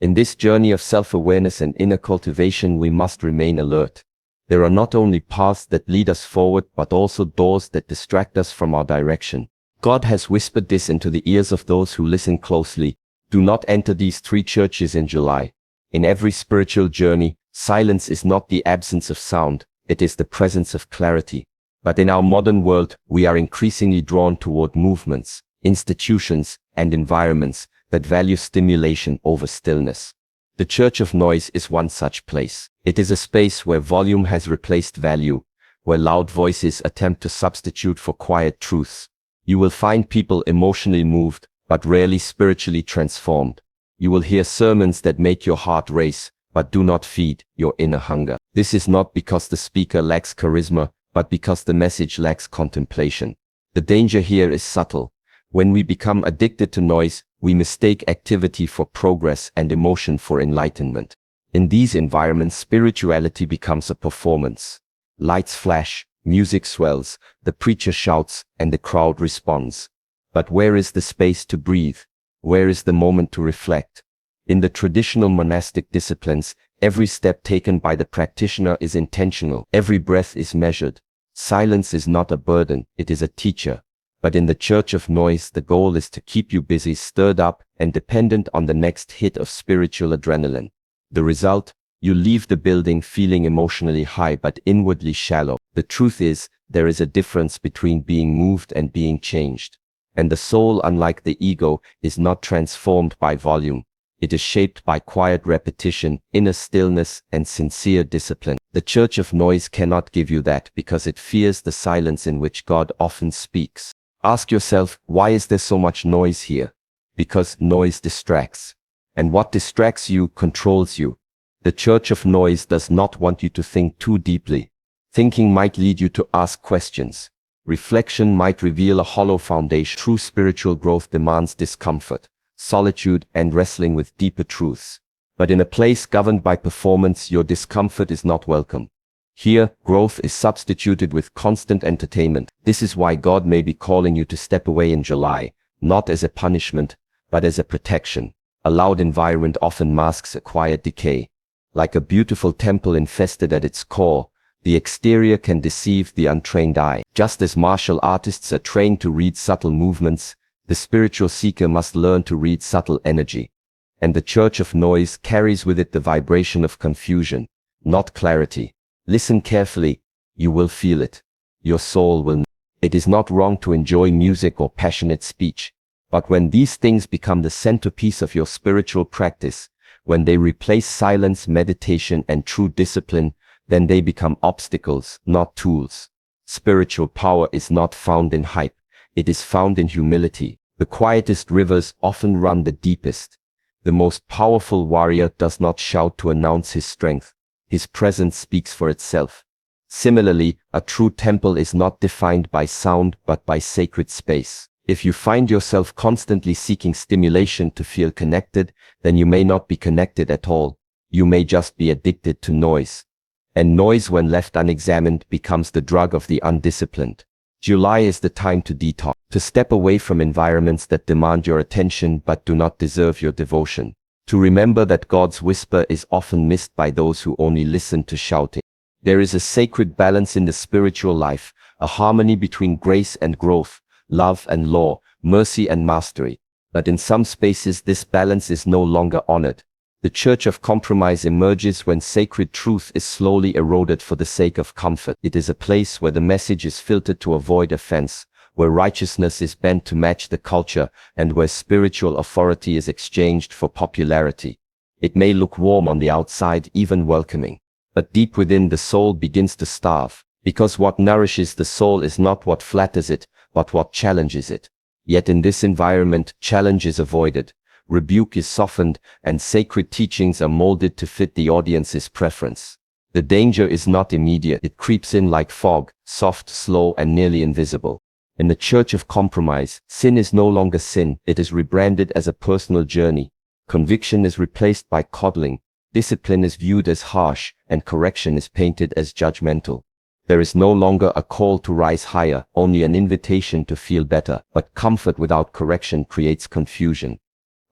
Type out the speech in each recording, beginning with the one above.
In this journey of self-awareness and inner cultivation, we must remain alert. There are not only paths that lead us forward, but also doors that distract us from our direction. God has whispered this into the ears of those who listen closely. Do not enter these 3 churches in July. In every spiritual journey, silence is not the absence of sound, it is the presence of clarity. But in our modern world, we are increasingly drawn toward movements, institutions, and environments that value stimulation over stillness. The Church of Noise is one such place. It is a space where volume has replaced value, where loud voices attempt to substitute for quiet truths. You will find people emotionally moved, but rarely spiritually transformed. You will hear sermons that make your heart race, but do not feed your inner hunger. This is not because the speaker lacks charisma, but because the message lacks contemplation. The danger here is subtle. When we become addicted to noise, we mistake activity for progress and emotion for enlightenment. In these environments, spirituality becomes a performance. Lights flash, music swells, the preacher shouts, and the crowd responds. But where is the space to breathe? Where is the moment to reflect? In the traditional monastic disciplines, every step taken by the practitioner is intentional. Every breath is measured. Silence is not a burden, it is a teacher. But in the Church of Noise, the goal is to keep you busy, stirred up, and dependent on the next hit of spiritual adrenaline. The result? You leave the building feeling emotionally high but inwardly shallow. The truth is, there is a difference between being moved and being changed. And the soul, unlike the ego, is not transformed by volume. It is shaped by quiet repetition, inner stillness, and sincere discipline. The Church of Noise cannot give you that because it fears the silence in which God often speaks. Ask yourself, why is there so much noise here? Because noise distracts. And what distracts you controls you. The Church of Noise does not want you to think too deeply. Thinking might lead you to ask questions. Reflection might reveal a hollow foundation. True spiritual growth demands discomfort, solitude, and wrestling with deeper truths. But in a place governed by performance, your discomfort is not welcome. Here, growth is substituted with constant entertainment. This is why God may be calling you to step away in July, not as a punishment, but as a protection. A loud environment often masks a quiet decay. Like a beautiful temple infested at its core, the exterior can deceive the untrained eye. Just as martial artists are trained to read subtle movements, the spiritual seeker must learn to read subtle energy. And the Church of Noise carries with it the vibration of confusion, not clarity. Listen carefully, you will feel it. Your soul will know. It is not wrong to enjoy music or passionate speech. But when these things become the centerpiece of your spiritual practice, when they replace silence, meditation, and true discipline, then they become obstacles, not tools. Spiritual power is not found in hype. It is found in humility. The quietest rivers often run the deepest. The most powerful warrior does not shout to announce his strength. His presence speaks for itself. Similarly, a true temple is not defined by sound but by sacred space. If you find yourself constantly seeking stimulation to feel connected, then you may not be connected at all. You may just be addicted to noise. And noise, when left unexamined, becomes the drug of the undisciplined. July is the time to detox, to step away from environments that demand your attention but do not deserve your devotion. To remember that God's whisper is often missed by those who only listen to shouting. There is a sacred balance in the spiritual life, a harmony between grace and growth, love and law, mercy and mastery. But in some spaces this balance is no longer honored. The Church of Compromise emerges when sacred truth is slowly eroded for the sake of comfort. It is a place where the message is filtered to avoid offense, where righteousness is bent to match the culture, and where spiritual authority is exchanged for popularity. It may look warm on the outside, even welcoming. But deep within, the soul begins to starve, because what nourishes the soul is not what flatters it, but what challenges it. Yet in this environment, challenge is avoided, rebuke is softened, and sacred teachings are molded to fit the audience's preference. The danger is not immediate. It creeps in like fog, soft, slow, and nearly invisible. In the Church of Compromise, sin is no longer sin. It is rebranded as a personal journey. Conviction is replaced by coddling. Discipline is viewed as harsh, and correction is painted as judgmental. There is no longer a call to rise higher, only an invitation to feel better. But comfort without correction creates confusion.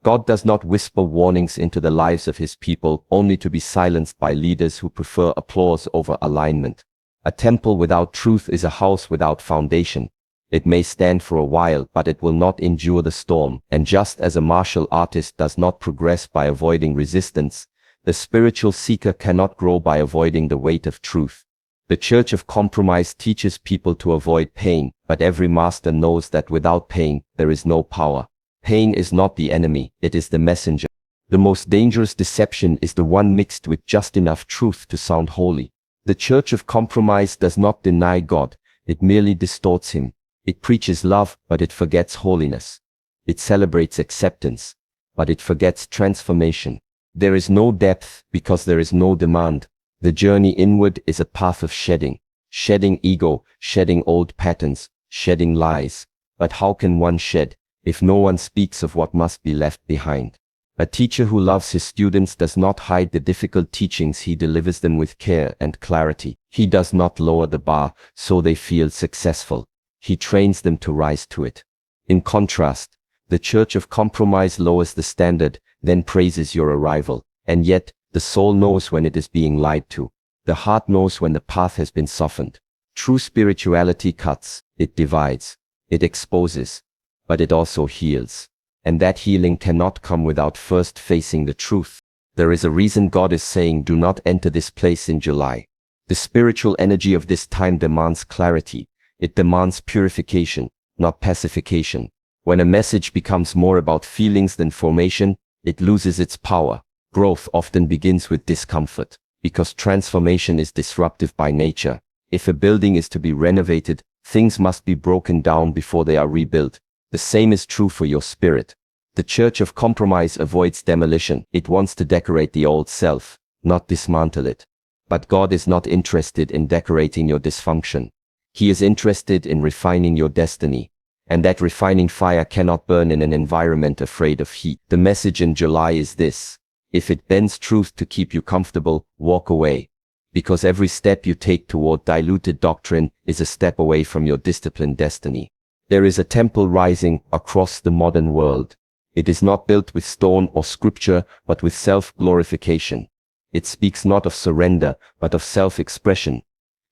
God does not whisper warnings into the lives of his people only to be silenced by leaders who prefer applause over alignment. A temple without truth is a house without foundation. It may stand for a while, but it will not endure the storm. And just as a martial artist does not progress by avoiding resistance, the spiritual seeker cannot grow by avoiding the weight of truth. The Church of Compromise teaches people to avoid pain, but every master knows that without pain, there is no power. Pain is not the enemy, it is the messenger. The most dangerous deception is the one mixed with just enough truth to sound holy. The Church of Compromise does not deny God, it merely distorts him. It preaches love, but it forgets holiness. It celebrates acceptance, but it forgets transformation. There is no depth because there is no demand. The journey inward is a path of shedding. Shedding ego, shedding old patterns, shedding lies. But how can one shed if no one speaks of what must be left behind? A teacher who loves his students does not hide the difficult teachings, he delivers them with care and clarity. He does not lower the bar so they feel successful. He trains them to rise to it. In contrast, the Church of Compromise lowers the standard, then praises your arrival. And yet, the soul knows when it is being lied to. The heart knows when the path has been softened. True spirituality cuts, it divides, it exposes, but it also heals. And that healing cannot come without first facing the truth. There is a reason God is saying, do not enter this place in July. The spiritual energy of this time demands clarity. It demands purification, not pacification. When a message becomes more about feelings than formation, it loses its power. Growth often begins with discomfort, because transformation is disruptive by nature. If a building is to be renovated, things must be broken down before they are rebuilt. The same is true for your spirit. The Church of Compromise avoids demolition. It wants to decorate the old self, not dismantle it. But God is not interested in decorating your dysfunction. He is interested in refining your destiny. And that refining fire cannot burn in an environment afraid of heat. The message in July is this: if it bends truth to keep you comfortable, walk away. Because every step you take toward diluted doctrine is a step away from your disciplined destiny. There is a temple rising across the modern world. It is not built with stone or scripture, but with self-glorification. It speaks not of surrender, but of self-expression.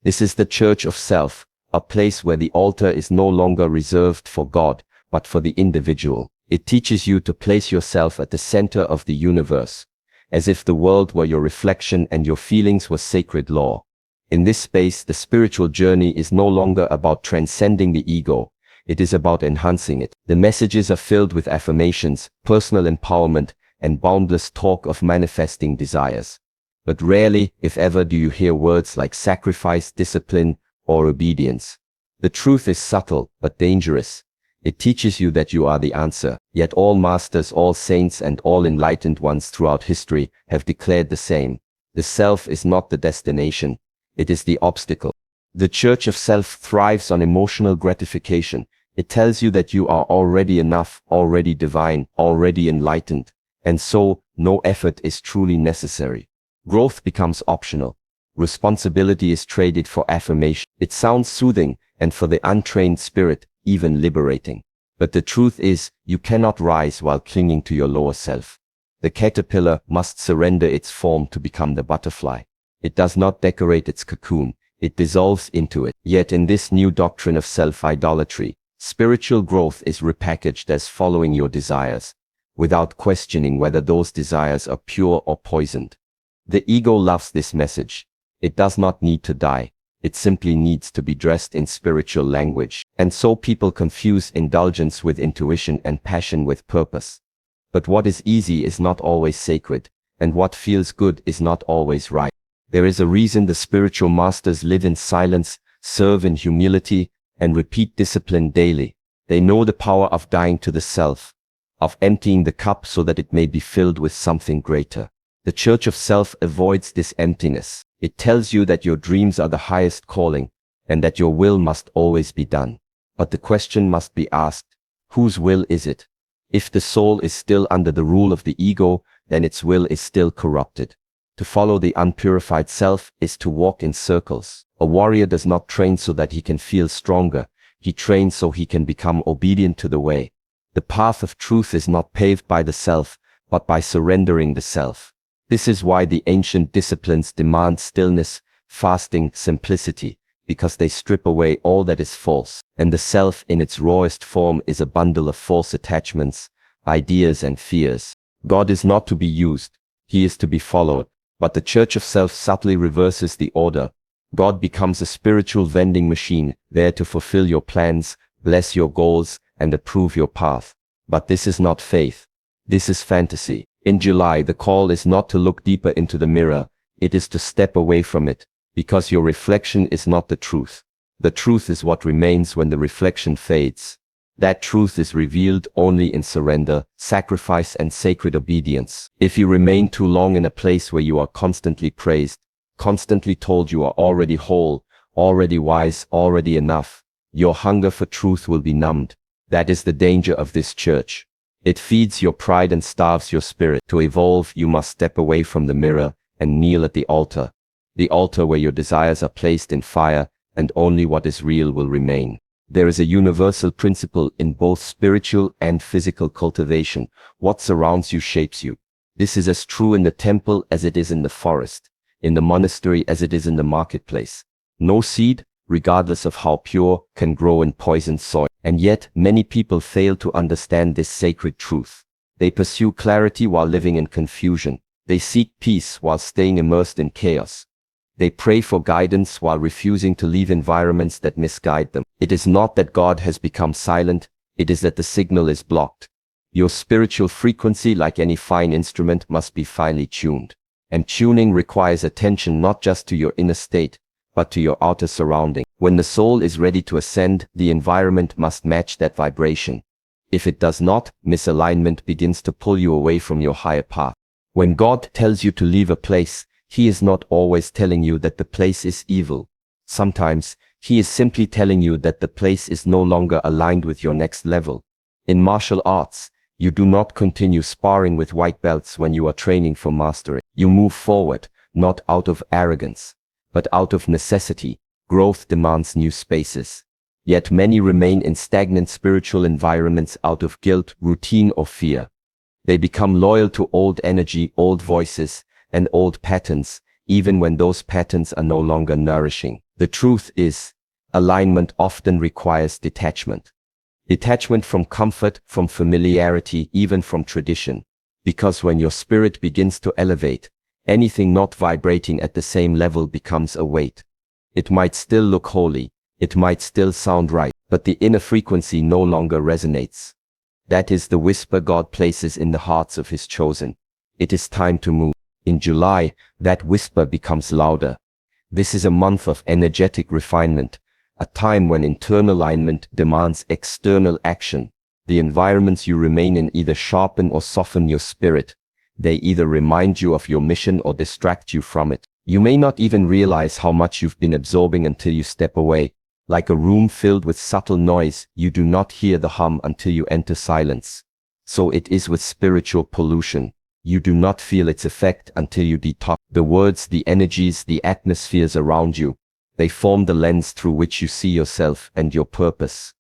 This is the church of self, a place where the altar is no longer reserved for God, but for the individual. It teaches you to place yourself at the center of the universe, as if the world were your reflection and your feelings were sacred law. In this space, the spiritual journey is no longer about transcending the ego. It is about enhancing it. The messages are filled with affirmations, personal empowerment, and boundless talk of manifesting desires. But rarely, if ever, do you hear words like sacrifice, discipline, or obedience. The truth is subtle, but dangerous. It teaches you that you are the answer. Yet all masters, all saints, and all enlightened ones throughout history have declared the same. The self is not the destination. It is the obstacle. The church of self thrives on emotional gratification. It tells you that you are already enough, already divine, already enlightened. And so, no effort is truly necessary. Growth becomes optional. Responsibility is traded for affirmation. It sounds soothing, and for the untrained spirit, even liberating. But the truth is, you cannot rise while clinging to your lower self. The caterpillar must surrender its form to become the butterfly. It does not decorate its cocoon, it dissolves into it. Yet in this new doctrine of self-idolatry, spiritual growth is repackaged as following your desires, without questioning whether those desires are pure or poisoned. The ego loves this message. It does not need to die. It simply needs to be dressed in spiritual language. And so people confuse indulgence with intuition and passion with purpose. But what is easy is not always sacred, and what feels good is not always right. There is a reason the spiritual masters live in silence, serve in humility, and repeat discipline daily. They know the power of dying to the self, of emptying the cup so that it may be filled with something greater. The church of self avoids this emptiness. It tells you that your dreams are the highest calling, and that your will must always be done. But the question must be asked, whose will is it? If the soul is still under the rule of the ego, then its will is still corrupted. To follow the unpurified self is to walk in circles. A warrior does not train so that he can feel stronger. He trains so he can become obedient to the way. The path of truth is not paved by the self, but by surrendering the self. This is why the ancient disciplines demand stillness, fasting, simplicity, because they strip away all that is false, and the self in its rawest form is a bundle of false attachments, ideas and fears. God is not to be used, he is to be followed, but the church of self subtly reverses the order. God becomes a spiritual vending machine, there to fulfill your plans, bless your goals, and approve your path. But this is not faith. This is fantasy. In July, the call is not to look deeper into the mirror, it is to step away from it, because your reflection is not the truth. The truth is what remains when the reflection fades. That truth is revealed only in surrender, sacrifice, and sacred obedience. If you remain too long in a place where you are constantly praised, constantly told you are already whole, already wise, already enough, your hunger for truth will be numbed. That is the danger of this church. It feeds your pride and starves your spirit. To evolve, you must step away from the mirror and kneel at the altar where your desires are placed in fire, and only what is real will remain. There is a universal principle in both spiritual and physical cultivation. What surrounds you shapes you. This is as true in the temple as it is in the forest, in the monastery as it is in the marketplace. No seed, regardless of how pure, can grow in poisoned soil. And yet, many people fail to understand this sacred truth. They pursue clarity while living in confusion. They seek peace while staying immersed in chaos. They pray for guidance while refusing to leave environments that misguide them. It is not that God has become silent, it is that the signal is blocked. Your spiritual frequency, like any fine instrument, must be finely tuned. And tuning requires attention not just to your inner state, but to your outer surrounding. When the soul is ready to ascend, the environment must match that vibration. If it does not, misalignment begins to pull you away from your higher path. When God tells you to leave a place, he is not always telling you that the place is evil. Sometimes, he is simply telling you that the place is no longer aligned with your next level. In martial arts, you do not continue sparring with white belts when you are training for mastery. You move forward, not out of arrogance, but out of necessity. Growth demands new spaces. Yet many remain in stagnant spiritual environments out of guilt, routine, or fear. They become loyal to old energy, old voices, and old patterns, even when those patterns are no longer nourishing. The truth is, alignment often requires detachment. Detachment from comfort, from familiarity, even from tradition. Because when your spirit begins to elevate, anything not vibrating at the same level becomes a weight. It might still look holy, it might still sound right, but the inner frequency no longer resonates. That is the whisper God places in the hearts of his chosen. It is time to move. In July, that whisper becomes louder. This is a month of energetic refinement, a time when internal alignment demands external action. The environments you remain in either sharpen or soften your spirit. They either remind you of your mission or distract you from it. You may not even realize how much you've been absorbing until you step away. Like a room filled with subtle noise, you do not hear the hum until you enter silence. So it is with spiritual pollution. You do not feel its effect until you detox. The words, the energies, the atmospheres around you, they form the lens through which you see yourself and your purpose.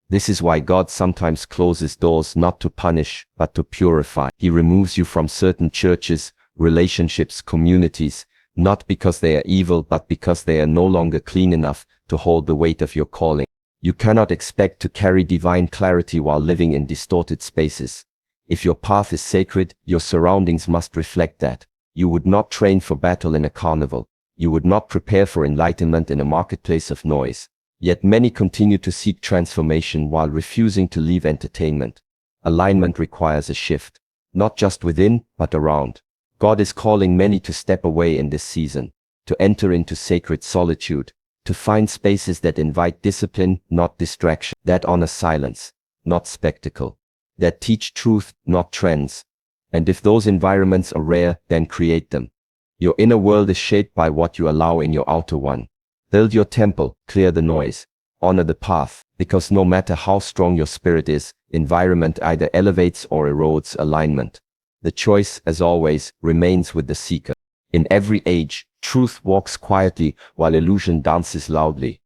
This is why God sometimes closes doors not to punish, but to purify. He removes you from certain churches, relationships, communities, not because they are evil, but because they are no longer clean enough to hold the weight of your calling. You cannot expect to carry divine clarity while living in distorted spaces. If your path is sacred, your surroundings must reflect that. You would not train for battle in a carnival. You would not prepare for enlightenment in a marketplace of noise. Yet many continue to seek transformation while refusing to leave entertainment. Alignment requires a shift, not just within, but around. God is calling many to step away in this season, to enter into sacred solitude, to find spaces that invite discipline, not distraction, that honor silence, not spectacle, that teach truth, not trends. And if those environments are rare, then create them. Your inner world is shaped by what you allow in your outer one. Build your temple, clear the noise, honor the path, because no matter how strong your spirit is, environment either elevates or erodes alignment. The choice, as always, remains with the seeker. In every age, truth walks quietly while illusion dances loudly.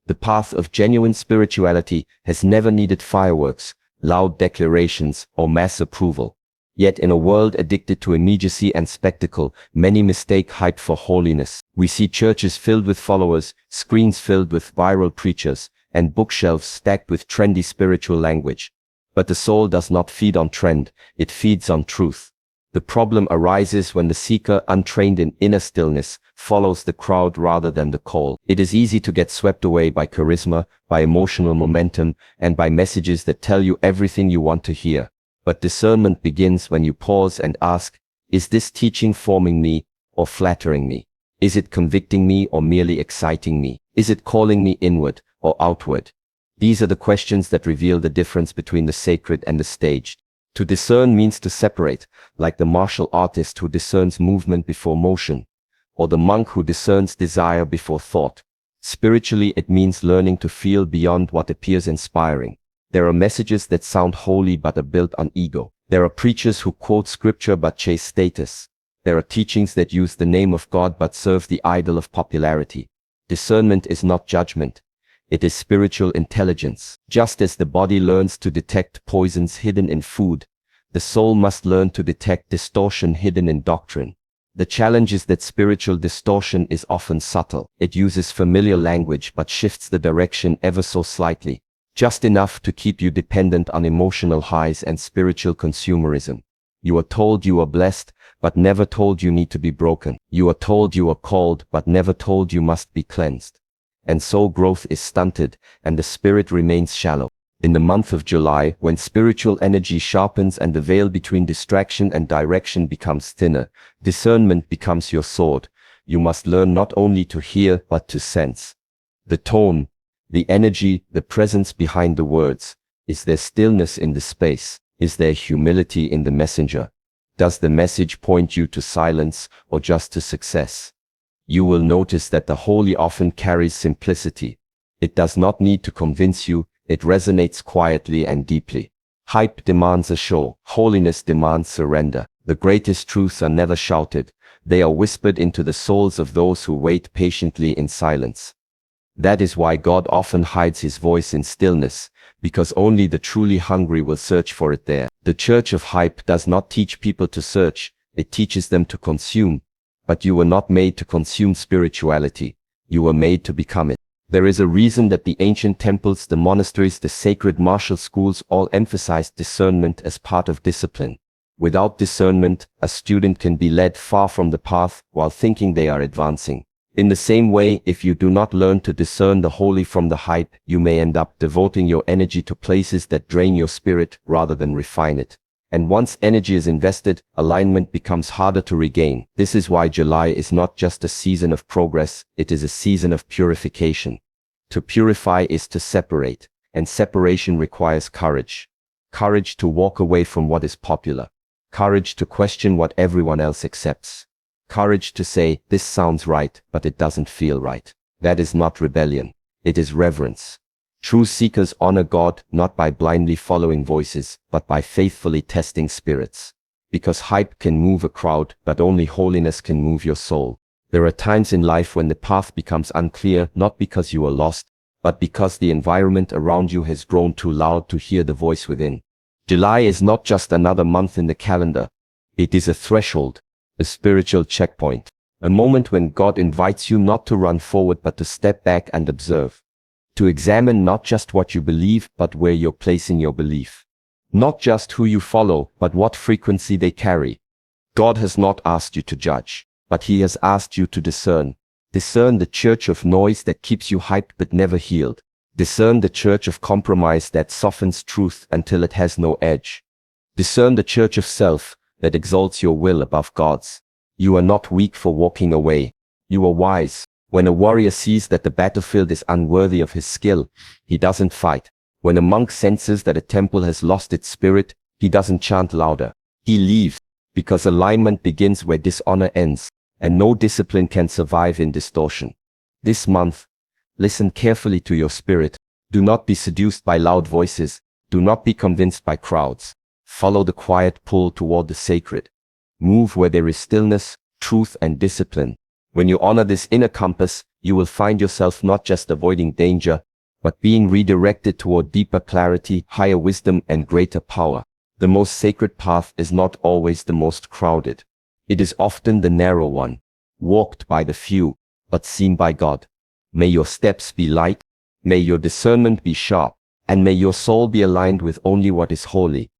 The path of genuine spirituality has never needed fireworks, loud declarations, or mass approval. Yet in a world addicted to immediacy and spectacle, many mistake hype for holiness. We see churches filled with followers, screens filled with viral preachers, and bookshelves stacked with trendy spiritual language. But the soul does not feed on trend, it feeds on truth. The problem arises when the seeker, untrained in inner stillness, follows the crowd rather than the call. It is easy to get swept away by charisma, by emotional momentum, and by messages that tell you everything you want to hear. But discernment begins when you pause and ask, is this teaching forming me or flattering me? Is it convicting me or merely exciting me? Is it calling me inward or outward? These are the questions that reveal the difference between the sacred and the staged. To discern means to separate, like the martial artist who discerns movement before motion, or the monk who discerns desire before thought. Spiritually, it means learning to feel beyond what appears inspiring. There are messages that sound holy but are built on ego. There are preachers who quote scripture but chase status. There are teachings that use the name of God but serve the idol of popularity. Discernment is not judgment. It is spiritual intelligence. Just as the body learns to detect poisons hidden in food, the soul must learn to detect distortion hidden in doctrine. The challenge is that spiritual distortion is often subtle. It uses familiar language but shifts the direction ever so slightly, just enough to keep you dependent on emotional highs and spiritual consumerism. You are told you are blessed, but never told you need to be broken. You are told you are called, but never told you must be cleansed. And so growth is stunted, and the spirit remains shallow. In the month of July, when spiritual energy sharpens and the veil between distraction and direction becomes thinner, discernment becomes your sword. You must learn not only to hear, but to sense. The tone, the energy, the presence behind the words. Is there stillness in the space? Is there humility in the messenger? Does the message point you to silence or just to success? You will notice that the holy often carries simplicity. It does not need to convince you, it resonates quietly and deeply. Hype demands a show, holiness demands surrender. The greatest truths are never shouted, they are whispered into the souls of those who wait patiently in silence. That is why God often hides his voice in stillness, because only the truly hungry will search for it there. The church of hype does not teach people to search, it teaches them to consume. But you were not made to consume spirituality, you were made to become it. There is a reason that the ancient temples, the monasteries, the sacred martial schools all emphasized discernment as part of discipline. Without discernment, a student can be led far from the path while thinking they are advancing. In the same way, if you do not learn to discern the holy from the hype, you may end up devoting your energy to places that drain your spirit rather than refine it. And once energy is invested, alignment becomes harder to regain. This is why July is not just a season of progress, it is a season of purification. To purify is to separate, and separation requires courage. Courage to walk away from what is popular. Courage to question what everyone else accepts. Courage to say, this sounds right, but it doesn't feel right. That is not rebellion. It is reverence. True seekers honor God not by blindly following voices, but by faithfully testing spirits. Because hype can move a crowd, but only holiness can move your soul. There are times in life when the path becomes unclear, not because you are lost, but because the environment around you has grown too loud to hear the voice within. July is not just another month in the calendar. It is a threshold, a spiritual checkpoint, a moment when God invites you not to run forward but to step back and observe. To examine not just what you believe, but where you're placing your belief. Not just who you follow, but what frequency they carry. God has not asked you to judge, but he has asked you to discern. Discern the church of noise that keeps you hyped but never healed. Discern the church of compromise that softens truth until it has no edge. Discern the church of self that exalts your will above God's. You are not weak for walking away. You are wise. When a warrior sees that the battlefield is unworthy of his skill, he doesn't fight. When a monk senses that a temple has lost its spirit, he doesn't chant louder. He leaves, because alignment begins where dishonor ends, and no discipline can survive in distortion. This month, listen carefully to your spirit. Do not be seduced by loud voices. Do not be convinced by crowds. Follow the quiet pull toward the sacred. Move where there is stillness, truth, and discipline. When you honor this inner compass, you will find yourself not just avoiding danger, but being redirected toward deeper clarity, higher wisdom, and greater power. The most sacred path is not always the most crowded. It is often the narrow one, walked by the few, but seen by God. May your steps be light, may your discernment be sharp, and may your soul be aligned with only what is holy.